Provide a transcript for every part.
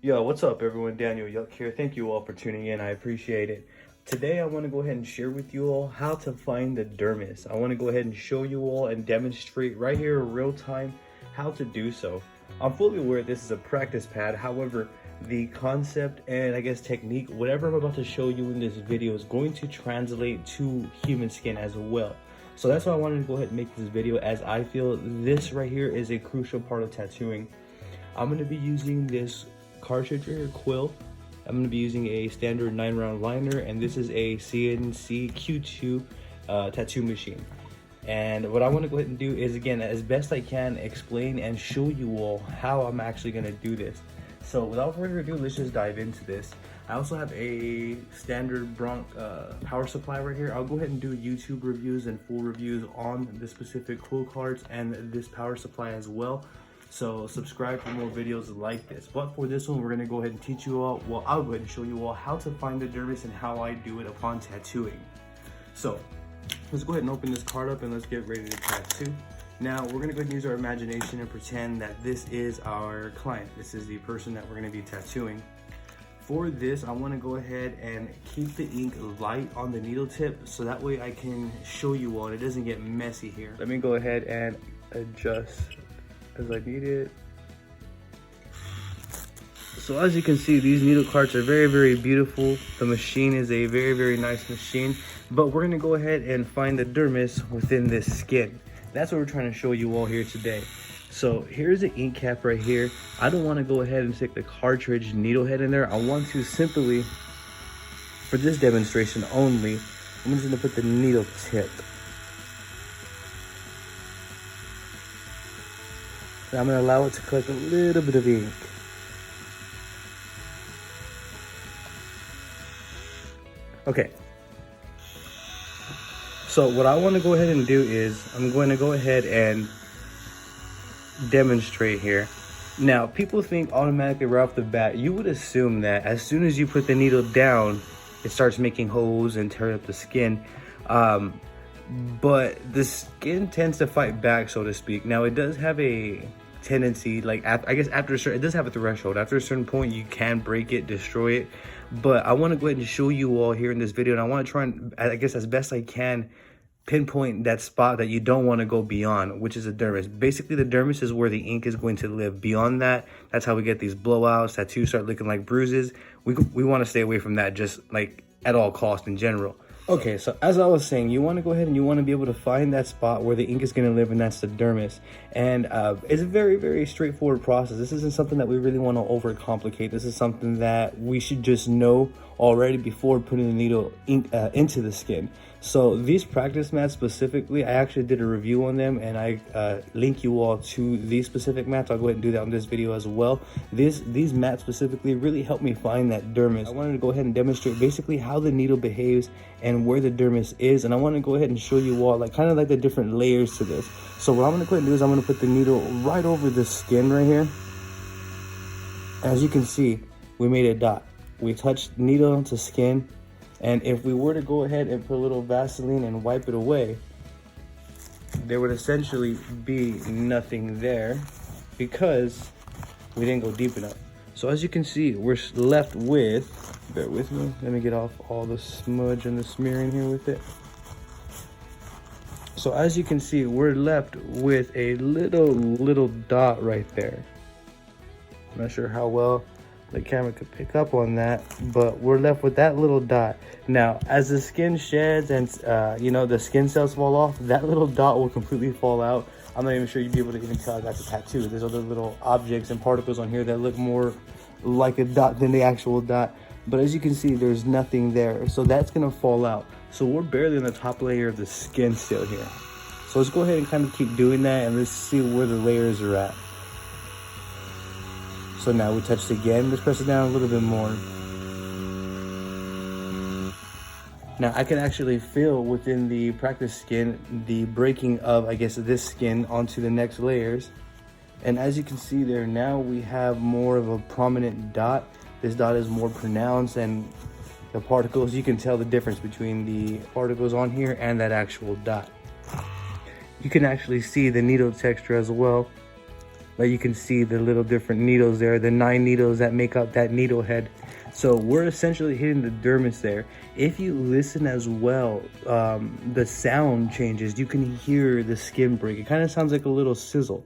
Yo, what's up everyone? Daniel Yuck here. Thank you all for tuning in. I appreciate it. Today I want to go ahead and share with you all how to find the dermis. I want to go ahead and show you all and demonstrate right here in real time how to do so. I'm fully aware this is a practice pad. However, the concept and I guess technique, whatever I'm about to show you in this video is going to translate to human skin as well. So that's why I wanted to go ahead and make this video, as I feel this right here is a crucial part of tattooing. I'm going to be using this cartridge or quill. I'm going to be using a standard 9-round liner, and this is a CNC Q2 tattoo machine. And what I want to go ahead and do is, again, as best I can, explain and show you all how I'm actually going to do this. So without further ado, let's just dive into this. I also have a standard Bronc power supply right here. I'll go ahead and do YouTube reviews and full reviews on the specific quill cards and this power supply as well. So subscribe for more videos like this. But for this one, we're gonna go ahead and teach you all, well, I'll go ahead and show you all how to find the dermis and how I do it upon tattooing. So let's go ahead and open this card up and let's get ready to tattoo. Now we're gonna go ahead and use our imagination and pretend that this is our client. This is the person that we're gonna be tattooing. For this, I wanna go ahead and keep the ink light on the needle tip so that way I can show you all and it doesn't get messy here. Let me go ahead and adjust as I need it. So as you can see, these needle carts are very beautiful. The machine is a very nice machine, but we're gonna go ahead and find the dermis within this skin. That's what we're trying to show you all here today. So here's the ink cap right here. I don't want to go ahead and stick the cartridge needle head in there. I want to simply, for this demonstration only, I'm just gonna put the needle tip. I'm going to allow it to collect a little bit of ink. Okay. So what I want to go ahead and do is I'm going to go ahead and demonstrate here. Now, people think automatically right off the bat, you would assume that as soon as you put the needle down, it starts making holes and tearing up the skin. But the skin tends to fight back, so to speak. Now, it does have a tendency, like I guess after a certain, it does have a threshold. After a certain point, you can break it, destroy it. But I want to go ahead and show you all here in this video, and I want to try and, I guess as best I can, pinpoint that spot that you don't want to go beyond, which is the dermis. Basically, the dermis is where the ink is going to live. Beyond that, that's how we get these blowouts. Tattoos start looking like bruises. We want to stay away from that, just like at all costs in general. Okay, so as I was saying, you want to go ahead and you want to be able to find that spot where the ink is going to live, and that's the dermis. And it's a very straightforward process. This isn't something that we really want to overcomplicate. This is something that we should just know already before putting the needle into the skin. So these practice mats specifically, I actually did a review on them, and I link you all to these specific mats. I'll go ahead and do that on this video as well. These mats specifically really helped me find that dermis. I wanted to go ahead and demonstrate basically how the needle behaves and where the dermis is, and I want to go ahead and show you all like kind of like the different layers to this. So what I'm going to go ahead and do is I'm going to put the needle right over the skin right here. As you can see, we made a dot. We touched needle onto skin, and if we were to go ahead and put a little Vaseline and wipe it away, there would essentially be nothing there because we didn't go deep enough. So as you can see, we're left with, bear with me, let me get off all the smudge and the smearing here with it. So as you can see, we're left with a little dot right there. I'm not sure how well the camera could pick up on that, but we're left with that little dot. Now, as the skin sheds and you know, the skin cells fall off, that little dot will completely fall out. I'm not even sure you'd be able to even tell that's a tattoo. There's other little objects and particles on here that look more like a dot than the actual dot. But as you can see, there's nothing there. So that's gonna fall out. So we're barely on the top layer of the skin still here. So let's go ahead and kind of keep doing that, and let's see where the layers are at. So now we touched again. Let's press it down a little bit more. Now I can actually feel within the practice skin the breaking of, I guess, this skin onto the next layers. And as you can see there, now we have more of a prominent dot. This dot is more pronounced, and the particles, you can tell the difference between the particles on here and that actual dot. You can actually see the needle texture as well. Like you can see the little different needles there, the 9 needles that make up that needle head. So we're essentially hitting the dermis there. If you listen as well, the sound changes. You can hear the skin break. It kind of sounds like a little sizzle.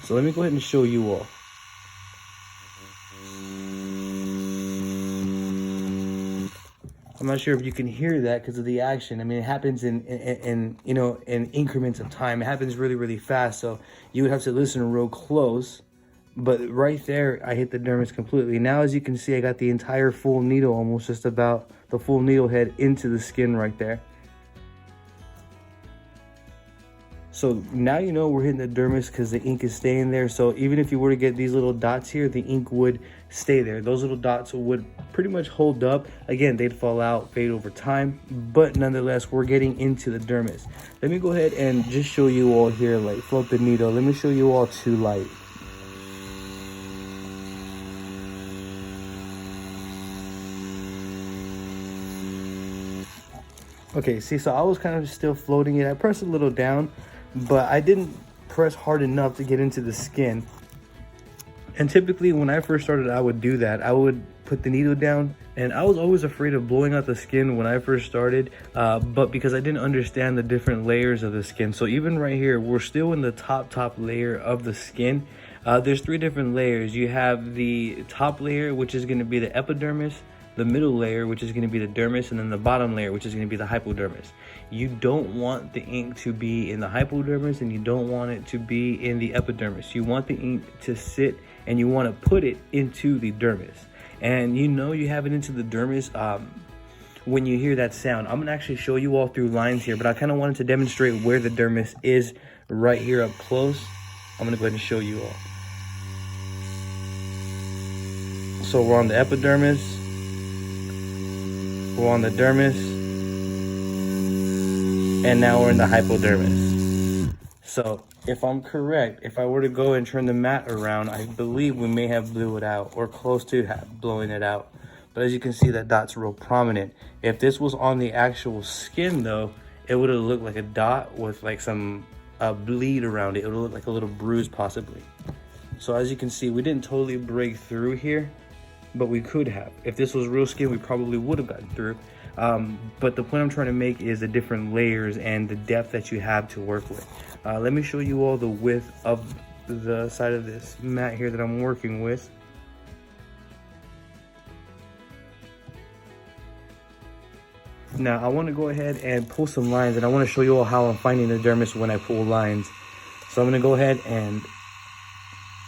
So let me go ahead and show you all. I'm not sure if you can hear that because of the action. I mean, it happens in you know, in increments of time. It happens really, really fast. So you would have to listen real close. But right there, I hit the dermis completely. Now, as you can see, I got the entire full needle, almost just about the full needle head into the skin right there. So now you know we're hitting the dermis because the ink is staying there. So even if you were to get these little dots here, the ink would stay there. Those little dots would pretty much hold up. Again, they'd fall out, fade over time, but nonetheless, we're getting into the dermis. Let me go ahead and just show you all here, like float the needle. Let me show you all to light. Okay, see, so I was kind of still floating it. I pressed a little down, but I didn't press hard enough to get into the skin. And typically when I first started, I would do that. I would put the needle down, and I was always afraid of blowing out the skin when I first started, but because I didn't understand the different layers of the skin. So even right here, we're still in the top layer of the skin. There's 3 different layers. You have the top layer, which is going to be the epidermis, the middle layer, which is going to be the dermis, and then the bottom layer, which is going to be the hypodermis. You don't want the ink to be in the hypodermis, and you don't want it to be in the epidermis. You want the ink to sit, and you want to put it into the dermis. And you know you have it into the dermis when you hear that sound. I'm going to actually show you all through lines here, but I kind of wanted to demonstrate where the dermis is right here up close. I'm going to go ahead and show you all. So we're on the epidermis. We're on the dermis, and now we're in the hypodermis. So if I'm correct, if I were to go and turn the mat around, I believe we may have blew it out, or close to blowing it out. But as you can see, that dot's real prominent. If this was on the actual skin though, it would have looked like a dot with like some bleed around it. It would look like a little bruise possibly. So as you can see, we didn't totally break through here, but we could have. If this was real skin, we probably would have gotten through. But the point I'm trying to make is the different layers and the depth that you have to work with. Let me show you all the width of the side of this mat here that I'm working with. Now I want to go ahead and pull some lines, and I want to show you all how I'm finding the dermis when I pull lines. So I'm going to go ahead and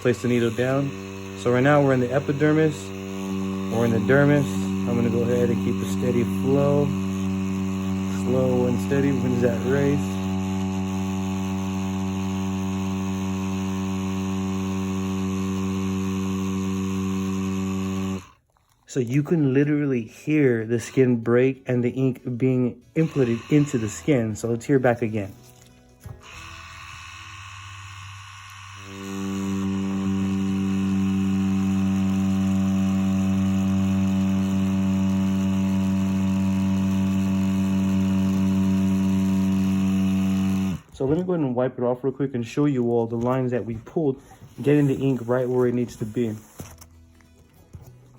place the needle down. So right now we're in the epidermis. We're in the dermis. I'm going to go ahead and keep a steady flow. Slow and steady wins that race. So you can literally hear the skin break and the ink being inputted into the skin. So let's hear back again. So let me go ahead and wipe it off real quick and show you all the lines that we pulled, getting the ink right where it needs to be.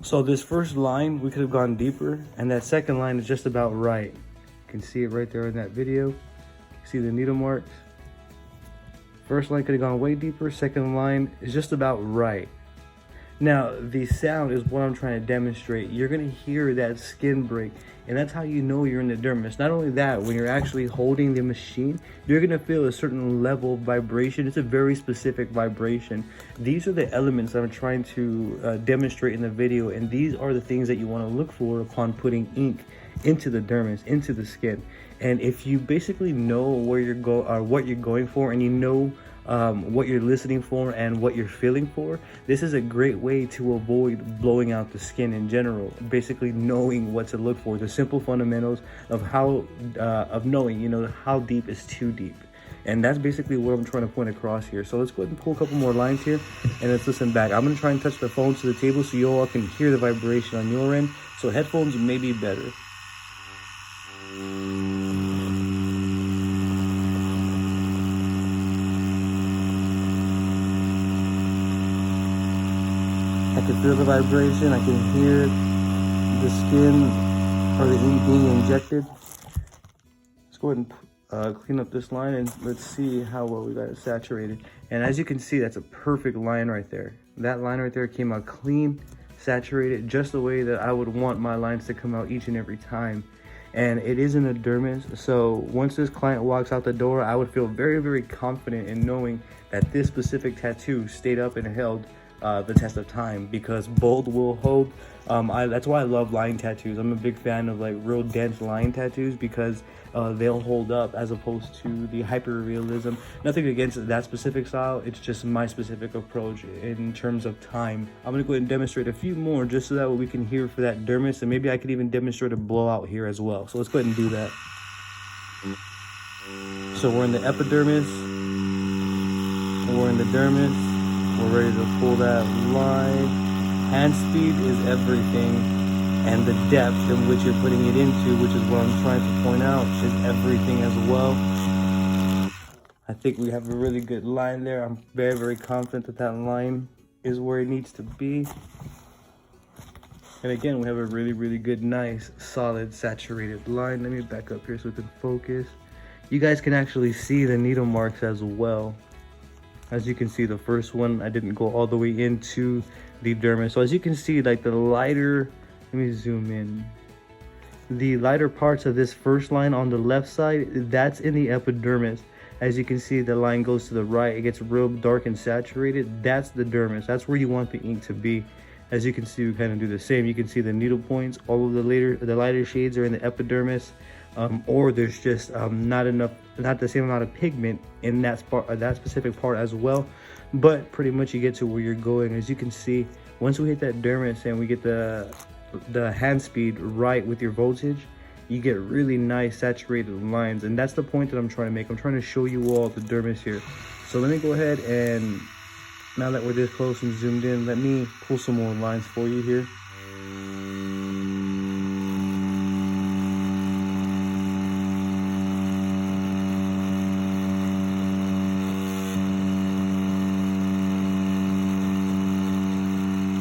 So this first line, we could have gone deeper, and that second line is just about right. You can see it right there in that video. See the needle marks? First line could have gone way deeper, second line is just about right. Now, the sound is what I'm trying to demonstrate. You're gonna hear that skin break, and that's how you know you're in the dermis. Not only that, when you're actually holding the machine, you're gonna feel a certain level of vibration. It's a very specific vibration. These are the elements I'm trying to demonstrate in the video, and these are the things that you wanna look for upon putting ink into the dermis, into the skin. And if you basically know where you're what you're going for, and you know what you're listening for and what you're feeling for, this is a great way to avoid blowing out the skin in general. Basically knowing what to look for, the simple fundamentals of how of knowing, you know, how deep is too deep. And that's basically what I'm trying to point across here. So let's go ahead and pull a couple more lines here, and let's listen back. I'm gonna try and touch the phone to the table so you all can hear the vibration on your end. So headphones may be better. feel the vibration. I can hear the skin or the ink being injected. Let's go ahead and clean up this line and let's see how well we got it saturated. And as you can see, that's a perfect line right there. That line right there came out clean, saturated, just the way that I would want my lines to come out each and every time. And it is an Epidermis, so once this client walks out the door, I would feel very, very confident in knowing that this specific tattoo stayed up and held the test of time, because bold will hold. That's why I love line tattoos. I'm a big fan of like real dense line tattoos because they'll hold up, as opposed to the hyper realism. Nothing against that specific style, it's just my specific approach in terms of time. I'm gonna go ahead and demonstrate a few more just so that we can hear for that dermis, and maybe I could even demonstrate a blowout here as well. So let's go ahead and do that. So we're in the epidermis, we're in the dermis. We're ready to pull that line. Hand speed is everything, and the depth in which you're putting it into, which is what I'm trying to point out, is everything as well. I think we have a really good line there. I'm very, very confident that that line is where it needs to be. And again, we have a really, really good, nice, solid, saturated line. Let me back up here so we can focus. You guys can actually see the needle marks as well. As you can see, the first one, I didn't go all the way into the dermis. So as you can see, like the lighter, let me zoom in. The lighter parts of this first line on the left side, that's in the epidermis. As you can see, the line goes to the right, it gets real dark and saturated. That's the dermis. That's where you want the ink to be. As you can see, we kind of do the same. You can see the needle points. All of the lighter shades are in the epidermis. Or there's just not the same amount of pigment in that specific part as well. But pretty much you get to where you're going. As you can see, once we hit that dermis and we get the hand speed right with your voltage, you get really nice saturated lines. And that's the point that I'm trying to make. I'm trying to show you all the dermis here. So let me go ahead and, now that we're this close and zoomed in, let me pull some more lines for you here.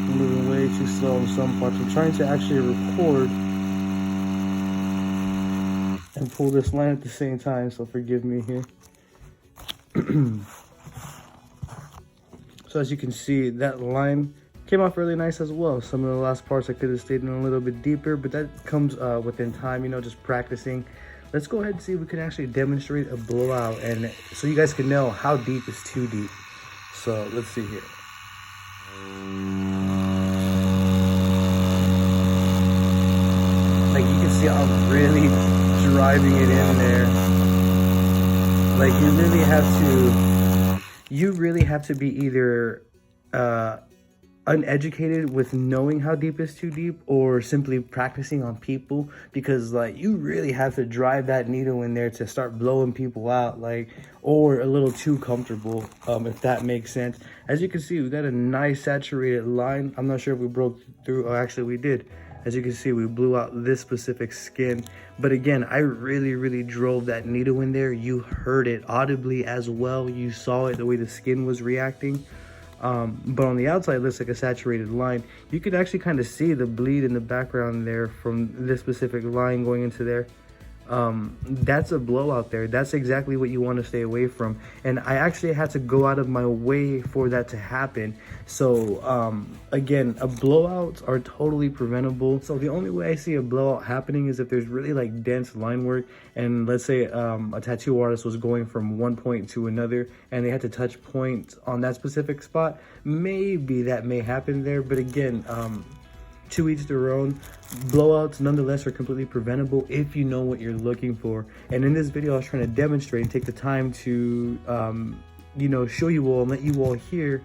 Moving way too slow in some parts. I'm trying to actually record and pull this line at the same time, so forgive me here. So as you can see, that line came off really nice as well. Some of the last parts I could have stayed in a little bit deeper, but that comes within time, you know, just practicing. Let's go ahead and see if we can actually demonstrate a blowout, and so you guys can know how deep is too deep. So let's see here. Like you can see, I'm really driving it in there. Like you really have to be either uneducated with knowing how deep is too deep, or simply practicing on people, because like you really have to drive that needle in there to start blowing people out, like, or a little too comfortable, if that makes sense. As you can see, we got a nice saturated line. I'm not sure if we broke through, or actually we did. As you can see, we blew out this specific skin. But again, I really drove that needle in there. You heard it audibly as well. You saw it, the way the skin was reacting. But on the outside, it looks like a saturated line. You could actually kind of see the bleed in the background there from this specific line going into there. That's a blowout there. That's exactly what you want to stay away from. And I actually had to go out of my way for that to happen. So again, blowouts are totally preventable. So the only way I see a blowout happening is if there's really like dense line work, and let's say a tattoo artist was going from one point to another and they had to touch points on that specific spot. Maybe that may happen there, but again, to each their own. Blowouts nonetheless are completely preventable if you know what you're looking for. And in this video, I was trying to demonstrate and take the time to you know, show you all and let you all hear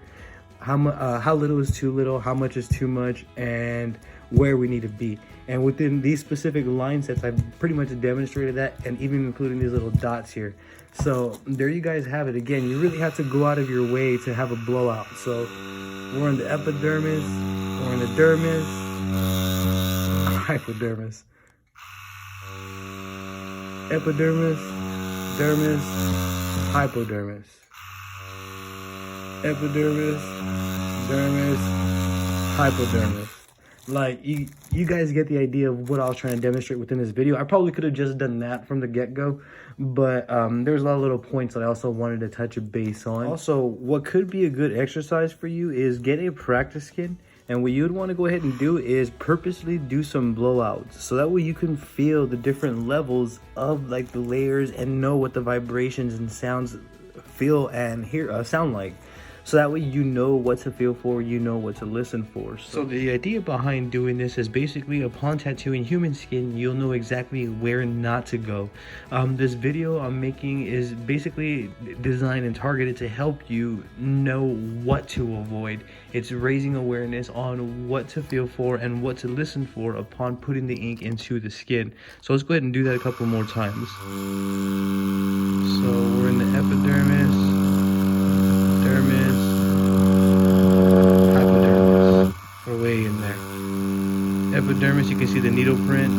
how little is too little, how much is too much, and where we need to be. And within these specific line sets, I've pretty much demonstrated that, and even including these little dots here. So there you guys have it. Again, you really have to go out of your way to have a blowout. So we're in the epidermis, we're in the dermis, hypodermis, epidermis, dermis, hypodermis, epidermis, dermis, hypodermis. Like, you guys get the idea of what I was trying to demonstrate within this video. I probably could have just done that from the get-go, but there's a lot of little points that I also wanted to touch base on. Also, what could be a good exercise for you is get a practice skin, and what you'd want to go ahead and do is purposely do some blowouts, so that way you can feel the different levels of like the layers and know what the vibrations and sounds feel and hear sound like. So that way you know what to feel for, you know what to listen for. So the idea behind doing this is basically upon tattooing human skin, you'll know exactly where not to go. This video I'm making is basically designed and targeted to help you know what to avoid. It's raising awareness on what to feel for and what to listen for upon putting the ink into the skin. So let's go ahead and do that a couple more times. So we're in the epidermis, dermis, hypodermis. We're way in there. Epidermis, you can see the needle print.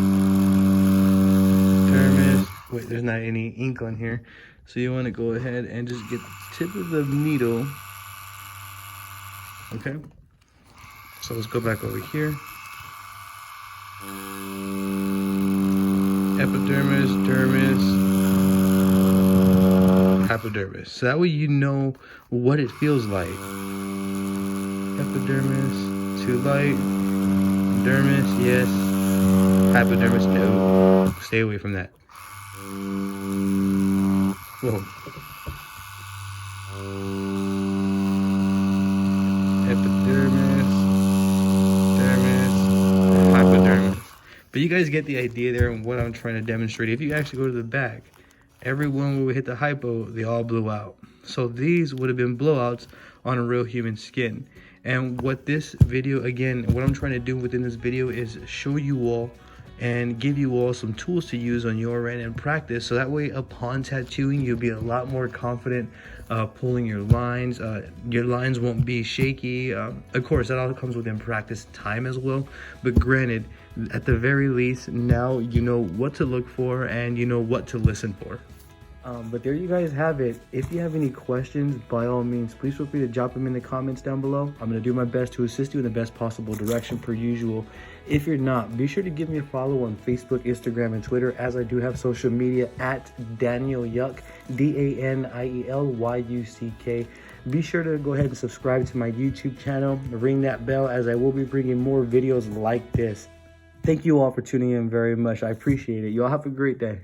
Dermis, wait, there's not any ink on here. So you want to go ahead and just get the tip of the needle. Okay. So let's go back over here. Epidermis, dermis, hypodermis. So that way you know what it feels like. Epidermis, too light. Dermis, yes. Hypodermis, no. Stay away from that. Whoa. Epidermis, dermis, hypodermis. But you guys get the idea there and what I'm trying to demonstrate. If you actually go to the back, everyone where we hit the hypo, they all blew out. So these would have been blowouts on a real human skin. And what this video, again, what I'm trying to do within this video is show you all and give you all some tools to use on your end and practice, so that way upon tattooing you'll be a lot more confident pulling your lines. Your lines won't be shaky. Of course, that all comes within practice time as well, but granted, at the very least, now you know what to look for and you know what to listen for. But there you guys have it. If you have any questions, by all means, please feel free to drop them in the comments down below. I'm going to do my best to assist you in the best possible direction per usual. If you're not, be sure to give me a follow on Facebook, Instagram, and Twitter, as I do have social media at Daniel Yuck, DANIELYUCK. Be sure to go ahead and subscribe to my YouTube channel, ring that bell, as I will be bringing more videos like this. Thank you all for tuning in very much. I appreciate it. Y'all have a great day.